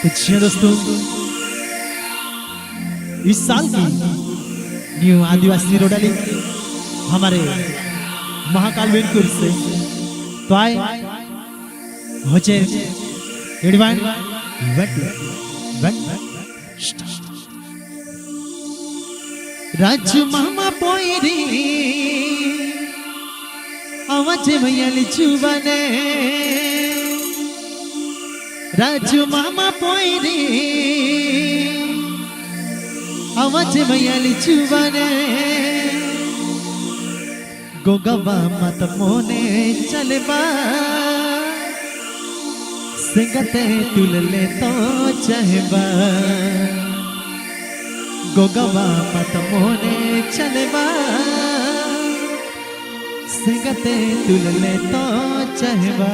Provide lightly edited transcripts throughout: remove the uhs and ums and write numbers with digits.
जी दोस्तों, इस साल की न्यू आदिवासी रोडाली हमारे महाकाल वेंकुर से तो आए होचे एडवाइन राजू मामा पोयरी आवाज भैयाली चुबाने राजू मामा पोयरी आवाज भैयाली चुबाने गोगवा मत मोने चलबा सिंगते तुलले तो चाहबा गोगवा मत मोने चलबा सिंगते तुलले तो चाहबा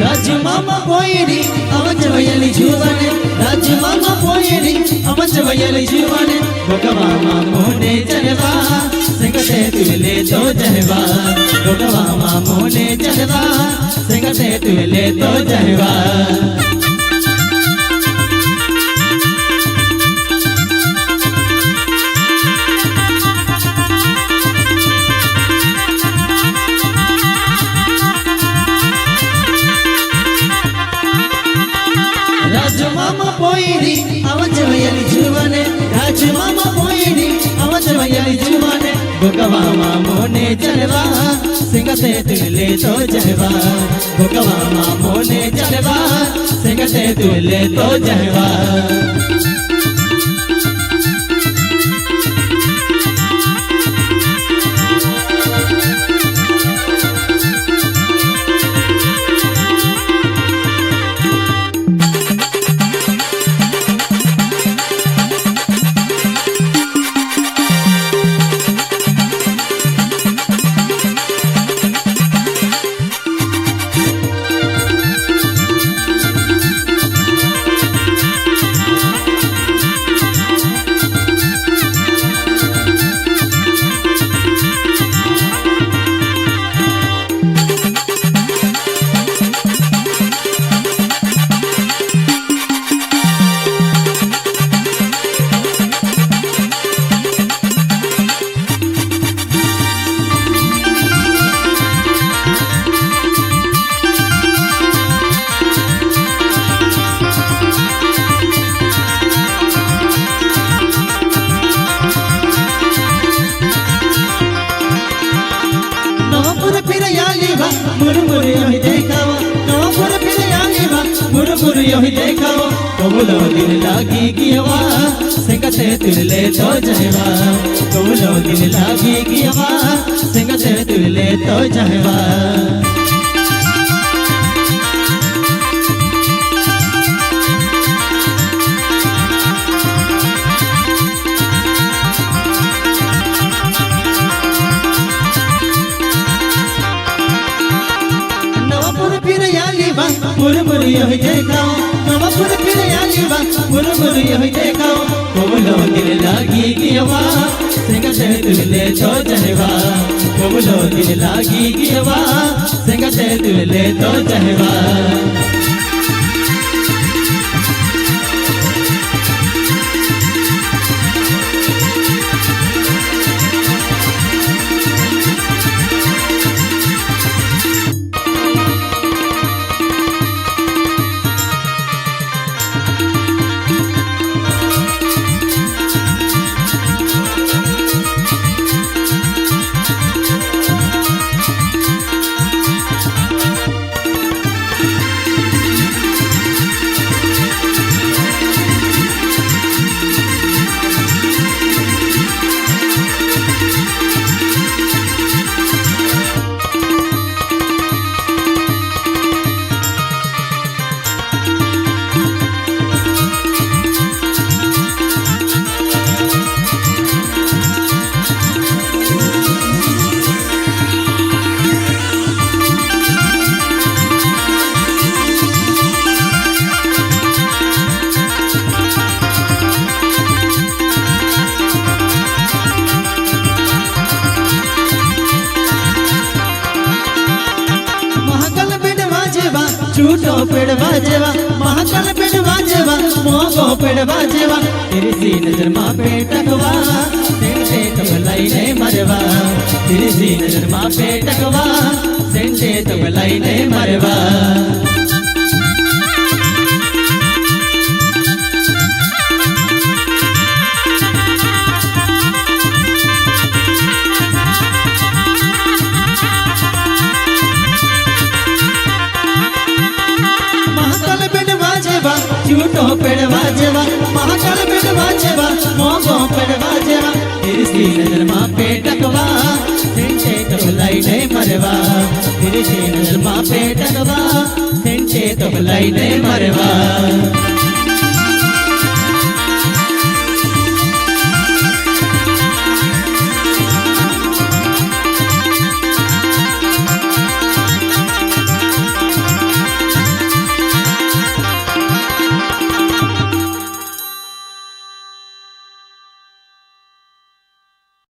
राजू मामा पोयरी आवाज भैयाली जुवाने राजू मामा पोयरी आवाज भैयाली जुवाने गोगवा मोने चलबा सिंगते तुले तो जहवा गोगवा मोने चलबा सिंगते तुले तो जहवा राजू मामा पोयरी आवाज भैयाली जुवाने राजू मामा पोयरी आवाज भैयाली जुवाने गोगवा मोने चलबा सिंगते तुले तो जहवा गोगवा मोने चलबा सिंगते तुले तो जहवा मुरमुर यही देखाओ नौपुर फिर आलेबा मुरमुर यही देखाओ कबूलो दिल लागी गियवा सिंगते तुले तो जहवा कबूलो दिल लागी गियवा सिंगते तुले तो जहवा मुरमुर यही देखाओ नवपुर फिर आलेबा मुरमुर यही देखाओ कबूलो दिल लागी गियवा सिंगते तुले तो जहवा कबूलो दिल लागी गियवा सिंगते तुले तो जहवा पेड़वा जेवा महाकाल पेड़वा जेवा मोगो पेड़वा जेवा तेरी सी नजर माँ पे टकवा सेंटे तो भलाई नहीं मरवा तेरी सी नजर माँ पे टकवा सेंटे तो भलाई नहीं मरवा झूठो पेड़वा जेवा महाकाल पेड़वा जेवा मोगो पेड़वा जेवा तेरी सी नजर माँ पे टकवा सेंटे तो भलाई नहीं मरवा तेरी सी नजर माँ पे टकवा सेंटे तो भलाई नहीं मरवा